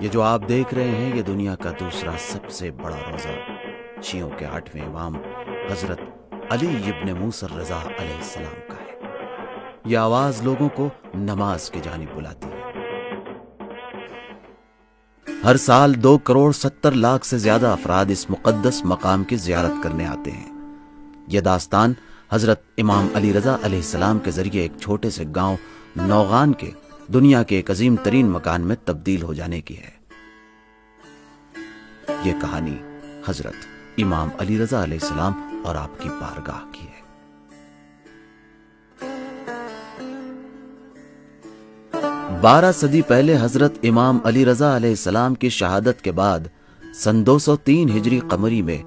یہ جو آپ دیکھ رہے ہیں یہ دنیا کا دوسرا سب سے بڑا روزہ شیعوں کے 8ویں امام حضرت علی ابن موسیٰ الرضا علیہ السلام کا ہے۔ یہ آواز لوگوں کو نماز کی جانب بلاتی ہے۔ ہر سال 2,70,00,000 سے زیادہ افراد اس مقدس مقام کی زیارت کرنے آتے ہیں۔ یہ داستان حضرت امام علی رضا علیہ السلام کے ذریعے ایک چھوٹے سے گاؤں نوغان کے دنیا کے ایک عظیم ترین مکان میں تبدیل ہو جانے کی ہے۔ یہ کہانی حضرت امام علی رضا علیہ السلام اور آپ کی بارگاہ کی ہے۔ 12 صدی پہلے حضرت امام علی رضا علیہ السلام کی شہادت کے بعد سن 203 ہجری قمری میں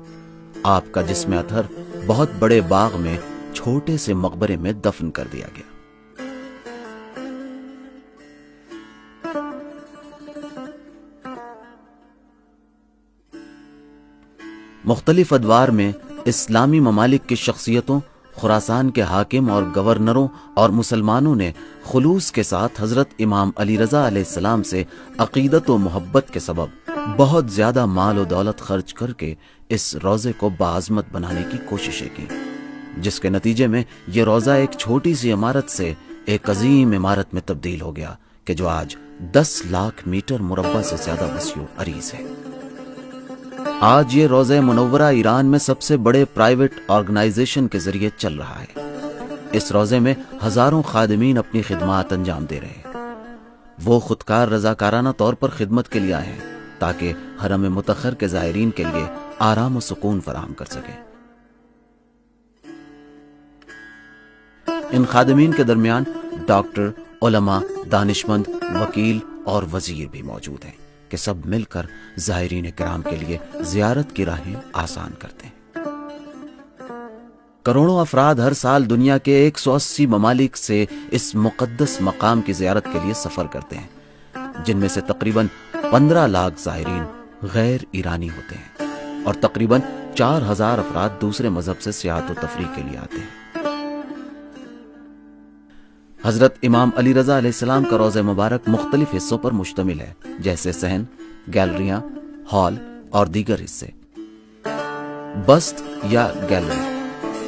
آپ کا جسم اطہر بہت بڑے باغ میں چھوٹے سے مقبرے میں دفن کر دیا گیا۔ مختلف ادوار میں اسلامی ممالک کی شخصیتوں، خراسان کے حاکم اور گورنروں اور مسلمانوں نے خلوص کے ساتھ حضرت امام علی رضا علیہ السلام سے عقیدت و محبت کے سبب بہت زیادہ مال و دولت خرچ کر کے اس روزے کو باعظمت بنانے کی کوششیں کی، جس کے نتیجے میں یہ روزہ ایک چھوٹی سی عمارت سے ایک عظیم عمارت میں تبدیل ہو گیا کہ جو آج 10 لاکھ میٹر مربع سے زیادہ وسیع و عریض ہے۔ آج یہ روزہ منورہ ایران میں سب سے بڑے پرائیویٹ آرگنائزیشن کے ذریعے چل رہا ہے۔ اس روزے میں ہزاروں خادمین اپنی خدمات انجام دے رہے ہیں۔ وہ خودکار رضاکارانہ طور پر خدمت کے لیے آئے ہیں تاکہ حرم مطہر کے زائرین کے لیے آرام و سکون فراہم کر سکیں۔ ان خادمین کے درمیان ڈاکٹر، علماء، دانشمند، وکیل اور وزیر بھی موجود ہیں کہ سب مل کر زائرین کرام کے لیے زیارت کی راہیں آسان کرتے ہیں۔ کروڑوں افراد ہر سال دنیا کے 180 ممالک سے اس مقدس مقام کی زیارت کے لیے سفر کرتے ہیں، جن میں سے تقریباً 15 لاکھ زائرین غیر ایرانی ہوتے ہیں اور تقریباً 4,000 افراد دوسرے مذہب سے سیاحت و تفریح کے لیے آتے ہیں۔ حضرت امام علی رضا علیہ السلام کا روضہ مبارک مختلف حصوں پر مشتمل ہے، جیسے صحن، گیلریاں، ہال اور دیگر حصے۔ بست یا گیلری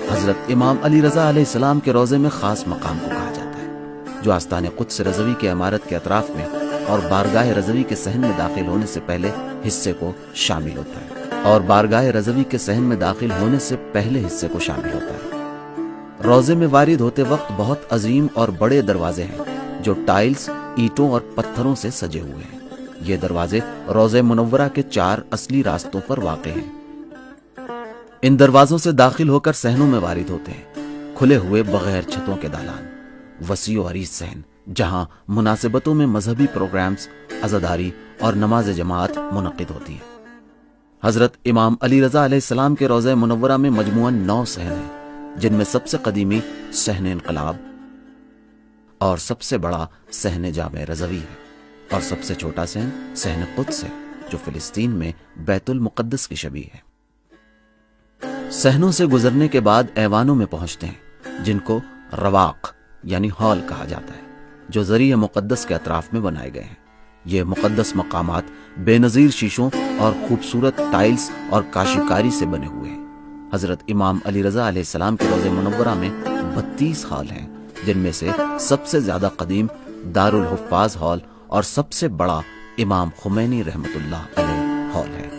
حضرت امام علی رضا علیہ السلام کے روضے میں خاص مقام کو کہا جاتا ہے، جو آستان قدس رضوی کے عمارت کے اطراف میں اور بارگاہ رضوی کے صحن میں داخل ہونے سے پہلے حصے کو شامل ہوتا ہے، اور بارگاہ رضوی کے صحن میں داخل ہونے سے پہلے حصے کو شامل ہوتا ہے۔ روضے میں وارد ہوتے وقت بہت عظیم اور بڑے دروازے ہیں جو ٹائلز، اینٹوں اور پتھروں سے سجے ہوئے ہیں۔ یہ دروازے روضہ منورہ کے 4 اصلی راستوں پر واقع ہیں۔ ان دروازوں سے داخل ہو کر صحنوں میں وارد ہوتے ہیں، کھلے ہوئے بغیر چھتوں کے دالان، وسیع و عریض صحن جہاں مناسبتوں میں مذہبی پروگرامز، عزاداری اور نماز جماعت منعقد ہوتی ہیں۔ حضرت امام علی رضا علیہ السلام کے روضہ منورہ میں مجموعاً 9 صحن ہیں، جن میں سب سے قدیمی صحن انقلاب اور سب سے بڑا صحن جامع رضوی ہے، اور سب سے چھوٹا صحن قدس ہے جو فلسطین میں بیت المقدس کی شبیہ ہے۔ صحنوں سے گزرنے کے بعد ایوانوں میں پہنچتے ہیں، جن کو رواق یعنی ہال کہا جاتا ہے، جو ذریعہ مقدس کے اطراف میں بنائے گئے ہیں۔ یہ مقدس مقامات بے نظیر شیشوں اور خوبصورت ٹائلز اور کاشیکاری سے بنے ہوئے ہیں۔ حضرت امام علی رضا علیہ السلام کے روضہ منورہ میں 32 ہال ہیں، جن میں سے سب سے زیادہ قدیم دارالحفاظ ہال اور سب سے بڑا امام خمینی رحمت اللہ علیہ ہال ہے،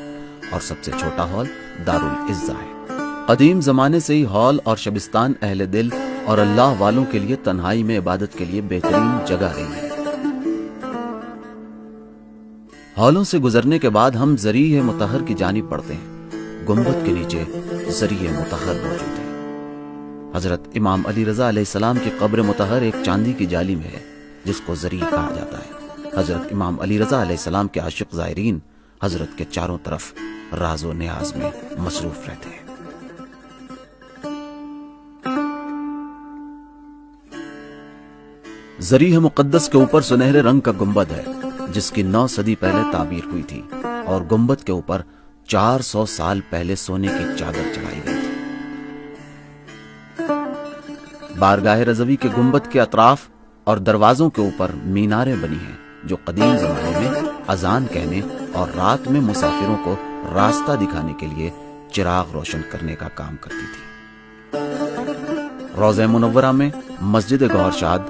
اور سب سے چھوٹا ہال دارالعزہ ہے۔ قدیم زمانے سے ہی ہال اور شبستان اہل دل اور اللہ والوں کے لیے تنہائی میں عبادت کے لیے بہترین جگہ رہی ہے۔ ہالوں سے گزرنے کے بعد ہم ذریعہ مطہر کی جانب بڑھتے ہیں۔ گنبد کے نیچے ذریعہ مطہر موجود ہے۔ حضرت امام علی رضا علیہ السلام کی قبر مطہر ایک چاندی کی جالی میں ہے، جس کو ذریعہ کہا جاتا ہے۔ حضرت امام علی رضا علیہ السلام کے عاشق زائرین حضرت کے چاروں طرف راز و نیاز میں مصروف رہتے ہیں۔ ذریعہ مقدس کے اوپر سنہرے رنگ کا گنبد ہے، جس کی 9 صدی پہلے تعمیر ہوئی تھی، اور گنبد کے اوپر 400 سال پہلے سونے کی چادر چڑھائی گئی تھی۔ بارگاہ رضوی کے گنبد کے اطراف اور دروازوں کے اوپر میناریں بنی ہیں، جو قدیم زمانے میں اذان کہنے اور رات میں مسافروں کو راستہ دکھانے کے لیے چراغ روشن کرنے کا کام کرتی تھی۔ روضہ منورہ میں مسجد گوہر شاد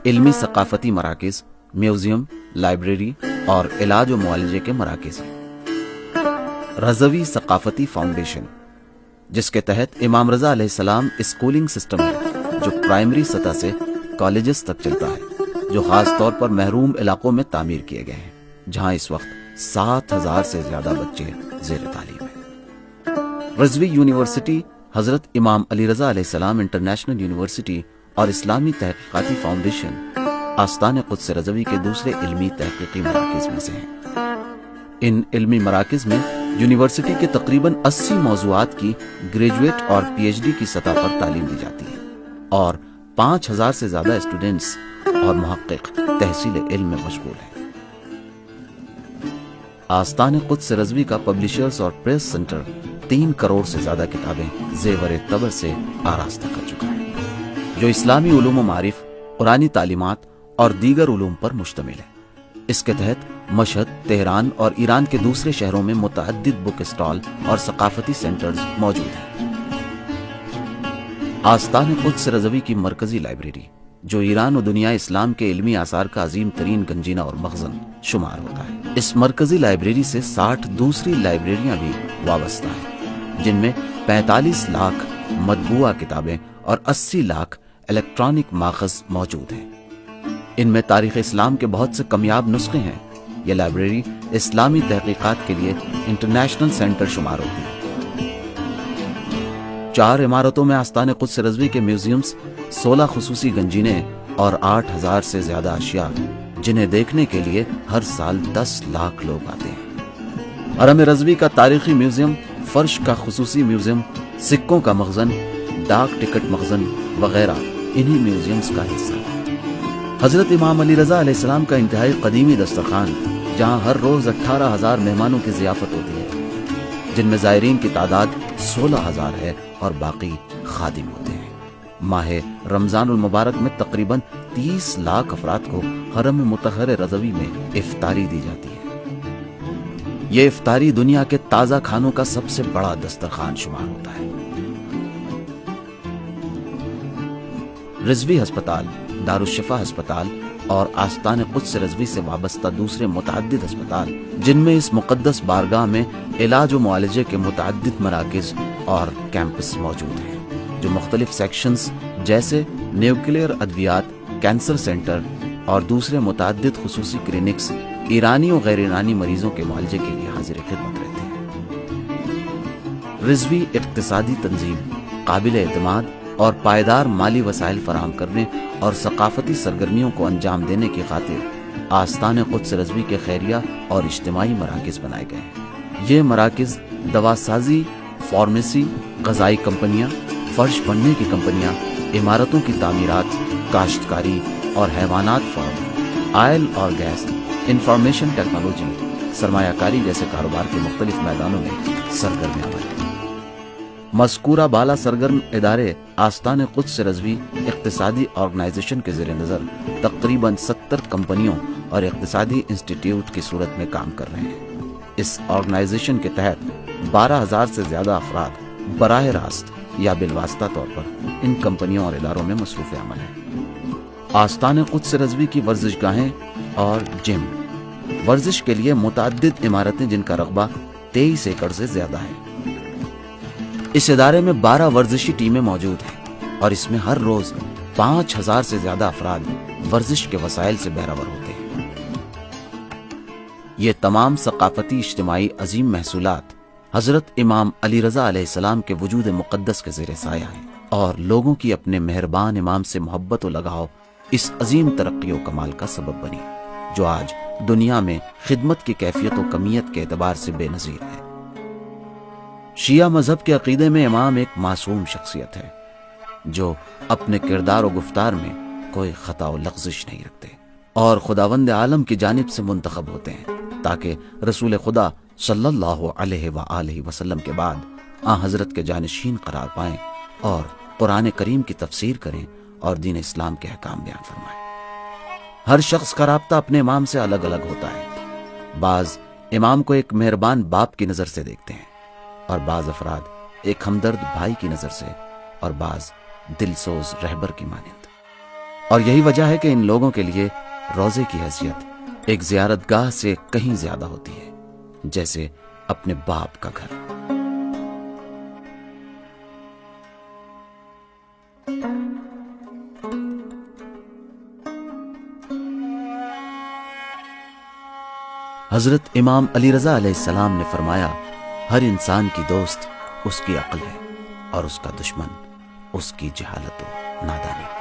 علمی ثقافتی مراکز، میوزیم، لائبریری اور علاج و معالجے کے مراکز ہیں۔ رضوی ثقافتی فاؤنڈیشن، جس کے تحت امام رضا علیہ السلام اسکولنگ سسٹم ہے، جو پرائمری سطح سے کالجز تک چلتا ہے، جو خاص طور پر محروم علاقوں میں تعمیر کیے گئے ہیں، جہاں اس وقت 7,000 سے زیادہ بچے زیر تعلیم ہیں۔ رضوی یونیورسٹی حضرت امام علی رضا علیہ السلام انٹرنیشنل یونیورسٹی اور اسلامی تحقیقاتی فاؤنڈیشن آستان قدس رضوی کے دوسرے علمی تحقیقی مراکز میں سے ہیں۔ ان علمی مراکز میں یونیورسٹی کے تقریباً 80 موضوعات کی گریجویٹ اور پی ایچ ڈی کی سطح پر تعلیم دی جاتی ہے اور 5,000 سے زیادہ اسٹوڈنٹس اور محقق تحصیل علم میں مشغول ہیں۔ آستان قدس رضوی کا پبلشرز اور پریس سینٹر 3 کروڑ سے زیادہ کتابیں زیور طبع سے آراستہ کر چکا ہے، جو اسلامی علوم و معارف، قرآنی تعلیمات اور دیگر علوم پر مشتمل ہے۔ اس کے تحت مشہد، تہران اور ایران کے دوسرے شہروں میں متعدد بک اسٹال اور ثقافتی سینٹرز موجود ہیں۔ آستان قدس رضوی کی مرکزی لائبریری، جو ایران و دنیا اسلام کے علمی آثار کا عظیم ترین گنجینہ اور مخزن شمار ہوتا ہے۔ اس مرکزی لائبریری سے 60 دوسری لائبریریاں بھی وابستہ ہیں، جن میں 45 لاکھ مطبوعہ کتابیں اور 80 لاکھ الیکٹرانک ماخذ موجود ہیں۔ ان میں تاریخ اسلام کے بہت سے کمیاب نسخے ہیں۔ یہ لائبریری اسلامی تحقیقات کے لیے انٹرنیشنل سینٹر شمار ہوتی ہے۔ 4 عمارتوں میں آستان قدس رضوی کے میوزیمز، 16 خصوصی گنجینے اور 8,000 سے زیادہ اشیاء، جنہیں دیکھنے کے لیے ہر سال 10 لاکھ لوگ آتے ہیں۔ حرم رضوی کا تاریخی میوزیم، فرش کا خصوصی میوزیم، سکوں کا مخزن، ڈاک ٹکٹ مخزن وغیرہ انہی میوزیمز کا حصہ ہے۔ حضرت امام علی رضا علیہ السلام کا انتہائی قدیمی دسترخوان، جہاں ہر روز 18,000 مہمانوں کی ضیافت ہوتی ہے، جن میں زائرین کی تعداد 16,000 ہے اور باقی خادم ہوتے ہیں۔ ماہ رمضان المبارک میں تقریباً 30 لاکھ افراد کو حرم مطہر رضوی میں افطاری دی جاتی ہے۔ یہ افطاری دنیا کے تازہ کھانوں کا سب سے بڑا دسترخوان شمار ہوتا ہے۔ رضوی ہسپتال، دارالشفا ہسپتال اور آستان قدس رضوی سے وابستہ دوسرے متعدد ہسپتال، جن میں اس مقدس بارگاہ میں علاج و معالجے کے متعدد مراکز اور کیمپس موجود ہیں، جو مختلف سیکشنز جیسے نیوکلیئر ادویات، کینسر سینٹر اور دوسرے متعدد خصوصی کلینکس ایرانی و غیر ایرانی مریضوں کے معالجے کے لیے حاضر خدمت رہتے ہیں۔ رضوی اقتصادی تنظیم، قابل اعتماد اور پائیدار مالی وسائل فراہم کرنے اور ثقافتی سرگرمیوں کو انجام دینے کی خاطر آستان قدس رضوی کے خیریہ اور اجتماعی مراکز بنائے گئے ہیں۔ یہ مراکز دوا سازی، فارمیسی، غذائی کمپنیاں، فرش بننے کی کمپنیاں، عمارتوں کی تعمیرات، کاشتکاری اور حیوانات فارم، آئل اور گیس، انفارمیشن ٹیکنالوجی، سرمایہ کاری جیسے کاروبار کے مختلف میدانوں میں سرگرمیاں بنائیں۔ مذکورہ بالا سرگرم ادارے آستان قدس رضوی اقتصادی آرگنائزیشن کے زیر نظر تقریباً 70 کمپنیوں اور اقتصادی انسٹیٹیوٹ کی صورت میں کام کر رہے ہیں۔ اس آرگنائزیشن کے تحت 12,000 سے زیادہ افراد براہ راست یا بالواسطہ طور پر ان کمپنیوں اور اداروں میں مصروف عمل ہیں۔ آستان قدس رضوی کی ورزش گاہیں اور جم، ورزش کے لیے متعدد عمارتیں جن کا رقبہ 23 ایکڑ سے زیادہ ہے۔ اس ادارے میں 12 ورزشی ٹیمیں موجود ہیں اور اس میں ہر روز 5,000 سے زیادہ افراد ورزش کے وسائل سے بہرور ہوتے ہیں۔ یہ تمام ثقافتی اجتماعی عظیم محصولات حضرت امام علی رضا علیہ السلام کے وجود مقدس کے زیر سایہ ہیں اور لوگوں کی اپنے مہربان امام سے محبت و لگاؤ اس عظیم ترقی و کمال کا سبب بنی، جو آج دنیا میں خدمت کی کیفیت و کمیت کے اعتبار سے بے نظیر ہے۔ شیعہ مذہب کے عقیدے میں امام ایک معصوم شخصیت ہے، جو اپنے کردار و گفتار میں کوئی خطا و لغزش نہیں رکھتے اور خداوند عالم کی جانب سے منتخب ہوتے ہیں تاکہ رسول خدا صلی اللہ علیہ وآلہ وسلم کے بعد حضرت کے جانشین قرار پائیں اور قرآن کریم کی تفسیر کریں اور دین اسلام کے احکام بیان فرمائیں۔ ہر شخص کا رابطہ اپنے امام سے الگ الگ ہوتا ہے۔ بعض امام کو ایک مہربان باپ کی نظر سے دیکھتے ہیں، اور بعض افراد ایک ہمدرد بھائی کی نظر سے، اور بعض دلسوز رہبر کی مانند۔ اور یہی وجہ ہے کہ ان لوگوں کے لیے روزے کی حیثیت ایک زیارت گاہ سے کہیں زیادہ ہوتی ہے، جیسے اپنے باپ کا گھر۔ حضرت امام علی رضا علیہ السلام نے فرمایا، ہر انسان کی دوست اس کی عقل ہے، اور اس کا دشمن اس کی جہالت و نادانی ہے۔